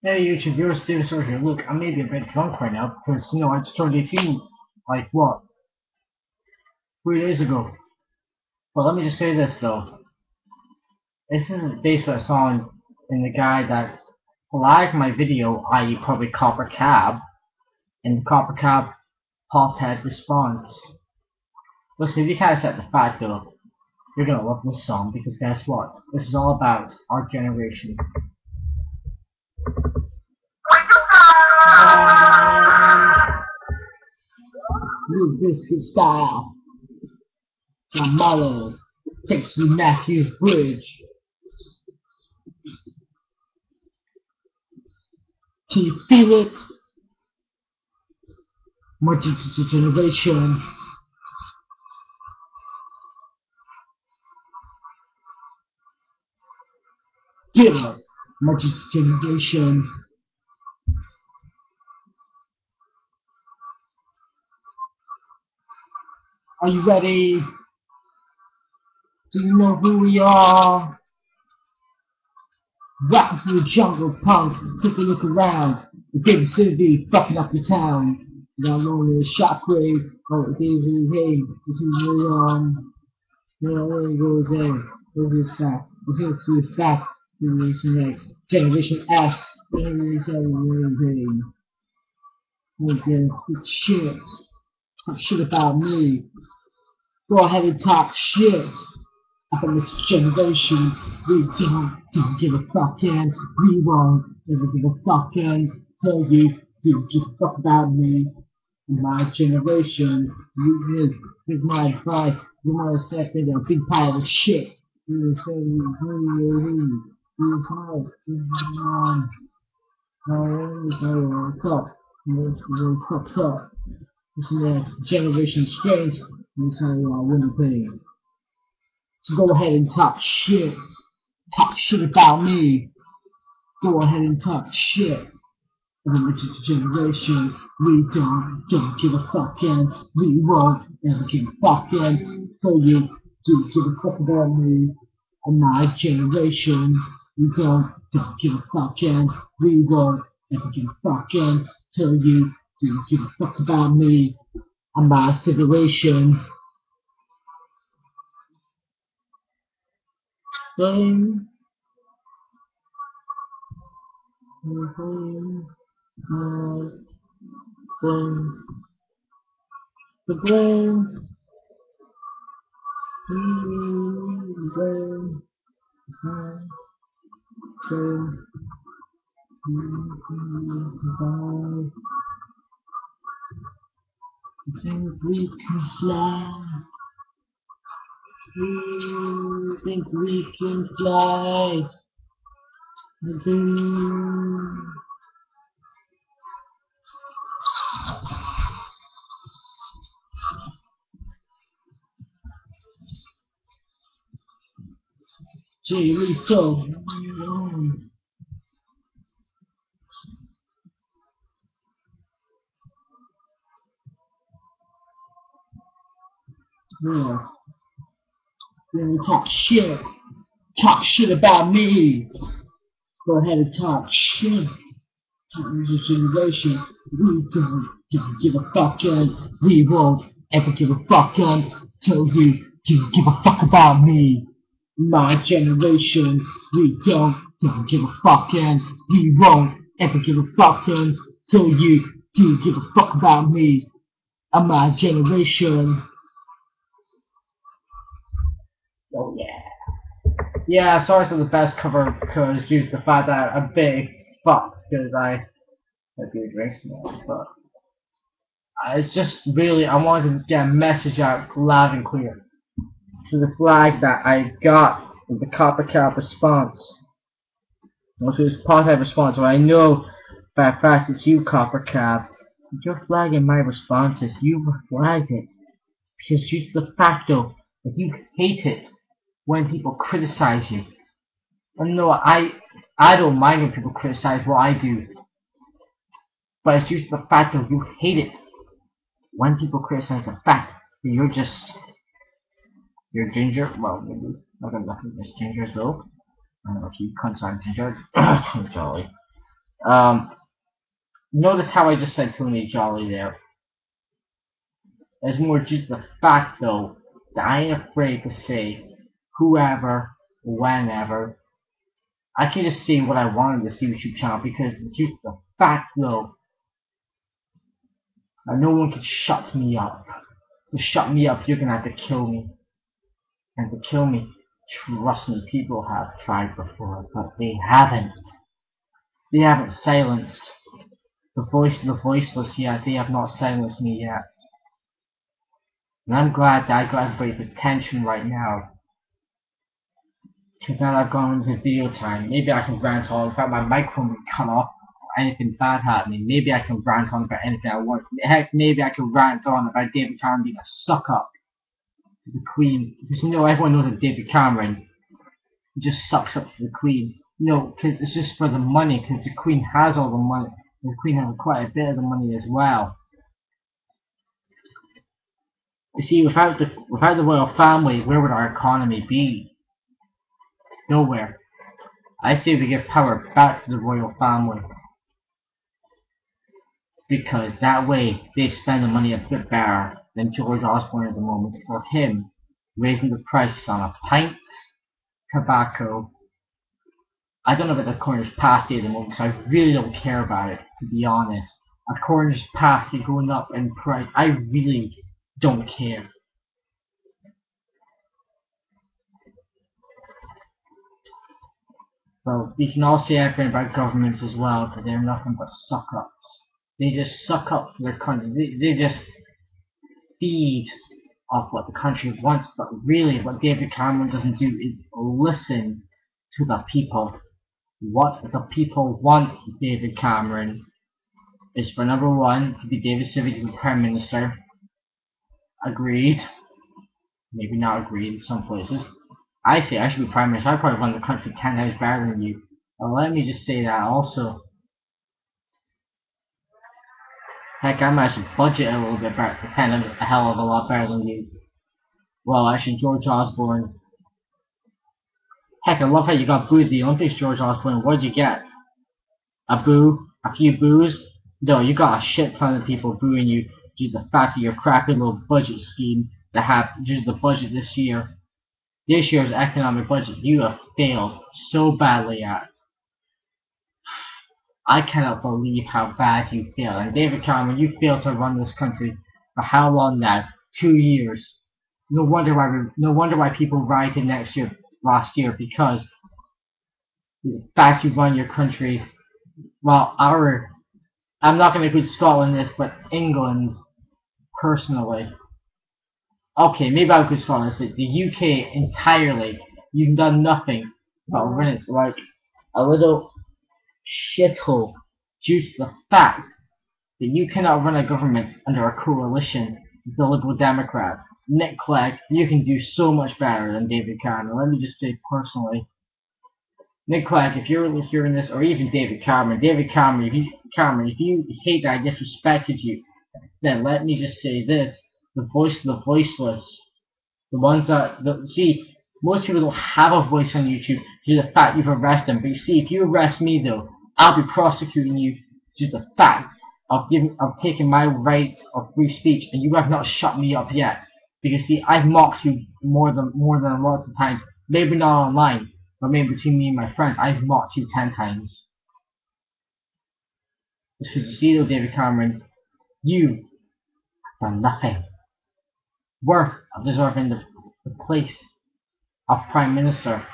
Hey YouTube viewers, David Sawyer here. Look, I may be a bit drunk right now because, I just turned 18, like what, 3 days ago. But let me just say this though. This is based on a song in the guy that liked my video, i.e. probably Copper Cab, and the Copper Cab pothead response. Listen, if you kind of set the fact though, you're gonna love this song because guess what? This is all about our generation. New biscuit style. My mother takes me Matthews Bridge. Can you feel it? My generation. Get up. My generation. Are you ready? Do you know who we are? Rapping through the jungle punk. Take a look around. The big city fucking up your town. Down on the shockwave. Oh, it is hey. This is where it goes there. This is fast. This is fast. Generation X. Generation S. Generation okay, shit. Talk shit about me. Go ahead and talk shit. About this generation. We don't give a fuck and we won't never give a fuck and tell you give a fuck about me. My generation. Here's my advice. You want to step in a big pile of shit. You say, what's up? This next generation strength. This is how I win the thing. So go ahead and talk shit. Talk shit about me. Go ahead and talk shit. Of the generation, we don't give a fuck and we won't ever give a fuck and so you do give a fuck about me and my generation. We don't give a fuck and we won't ever give a fuck and so you do give a fuck about me and my situation. Blame, blame, blame, the blame, blame, blame. Think we can fly. We think we can fly. I do. Jerry, yeah. Then talk shit. Talk shit about me. Go ahead and talk shit. New generation, we don't give a fuck and we won't ever give a fuck until you do give a fuck about me. My generation, we don't give a fuck and we won't ever give a fuck until you do give a fuck about me. And my generation. Oh yeah. Yeah, sorry for the best cover because due to the fact that I'm big fucked because I do drinks now, but it's just really I wanted to get a message out loud and clear to the flag that I got with the Copper Cap response. Which was positive response, but I know by fact it's you, Copper Cap. Your flag in my responses, you flagged it. Because just the fact though that you hate it when people criticize you. And no, I don't mind when people criticize what I do. But it's just the fact that you hate it when people criticize the fact that you're ginger. Well, maybe not gonna look at this ginger though. I don't know if you cunts are ginger. Jolly. Notice how I just said Tony Jolly there. It's more just the fact, though, that I ain't afraid to say whoever, whenever. I can just say what I want on this YouTube channel because it's just the fact, though, that no one can shut me up. To shut me up, you're gonna have to kill me. And to kill me, trust me, people have tried before, but they haven't. They haven't silenced the voice of the voiceless yet. They have not silenced me yet. And I'm glad that I got everybody's attention right now. Because now that I've gone into video time, maybe I can rant on about my microphone being cut off or anything bad happening. Maybe I can rant on about anything I want. Heck, maybe I can rant on about David Cameron being a suck up to the Queen. Because everyone knows that David Cameron just sucks up to the Queen. Because it's just for the money, because the Queen has all the money. The Queen has quite a bit of the money as well. You see, without the royal family, where would our economy be? Nowhere. I say we give power back to the royal family. Because that way, they spend the money a bit better than George Osborne at the moment. For him, raising the prices on a pint, tobacco. I don't know about the Cornish pasty at the moment, because I really don't care about it, to be honest. A Cornish pasty going up in price, I really don't care. Well, we can all say everything about governments as well, but they're nothing but suck-ups. They just suck up to their country. They just feed off what the country wants, but really what David Cameron doesn't do is listen to the people. What the people want David Cameron is for number one, to be David Civic to be Prime Minister. Agreed. Maybe not agreed in some places. I say I should be Prime Minister. I probably run the country 10 times better than you. Well, let me just say that also. Heck, I might actually budget a little bit better, pretend I'm a hell of a lot better than you. Well, actually, George Osborne. Heck, I love how you got booed at the Olympics, George Osborne. What did you get? A boo? A few boos? No, you got a shit ton of people booing you due to the fact of your crappy little budget scheme that have due to the budget this year. This year's economic budget you have failed so badly at. I cannot believe how bad you failed. And David Cameron, you failed to run this country for how long now? 2 years. No wonder why people rioted last year, because the fact you run your country. Well, I'm not going to include Scotland in this, but England personally. Okay, maybe I'll include Scotland, but the UK entirely, you've done nothing but run it like a little shithole due to the fact that you cannot run a government under a coalition with the Liberal Democrats. Nick Clegg, you can do so much better than David Cameron. Let me just say personally. Nick Clegg, if you're hearing this, or even David Cameron, if you hate that I disrespected you, then let me just say this. The voice of the voiceless. The ones that, see, most people don't have a voice on YouTube due to the fact you've arrested them. But you see, if you arrest me though, I'll be prosecuting you due to the fact of taking my right of free speech, and you have not shut me up yet. Because see, I've mocked you more than lots of times. Maybe not online, but maybe between me and my friends, I've mocked you 10 times. It's because you see though, David Cameron, you have done nothing worth of deserving the place of Prime Minister.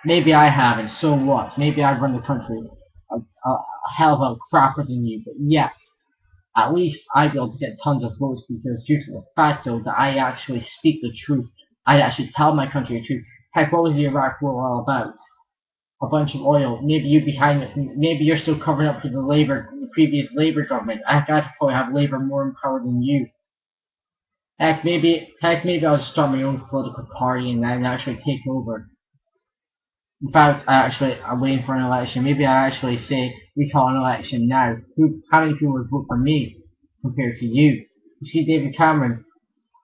Maybe I haven't, so what? Maybe I run the country a hell of a crapper than you, but yet, at least I'd be able to get tons of votes because due to the fact though that I actually speak the truth. I actually tell my country the truth. Heck, what was the Iraq war all about? A bunch of oil. Maybe you behind it. Maybe you're still covering up for the previous Labour government. Heck, I'd probably have Labour more in power than you. Heck, maybe I'll just start my own political party and then actually take over. In fact, I'm waiting for an election. Maybe I actually say we call an election now. How many people would vote for me compared to you? You see, David Cameron,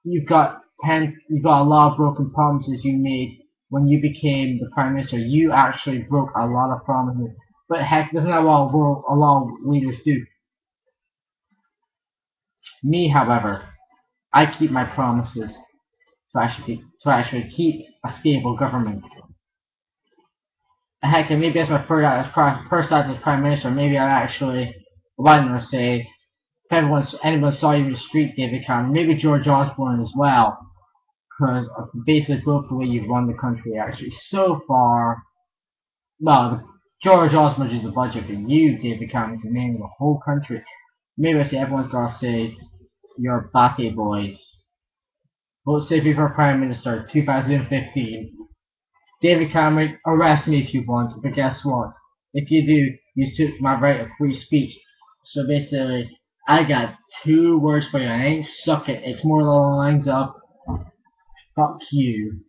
you've got a lot of broken promises you made when you became the Prime Minister. You actually broke a lot of promises. But heck, isn't that what a lot of leaders do? Me, however, I keep my promises to actually keep a stable government. Heck, and maybe as my first act as prime minister, maybe I actually, why don't I say, if anyone saw you in the street, David Cameron, maybe George Osborne as well, because basically both the way you've run the country actually so far. Well, George Osborne did the budget, but you, David Cameron, can name the whole country. Maybe I say everyone's gotta say you're Batty boys. Vote Save Me for Prime Minister 2015. David Cameron, arrest me if you want, but guess what? If you do, you took my right of free speech. So basically, I got 2 words for you, and I ain't suck it. It's more along the lines of fuck you.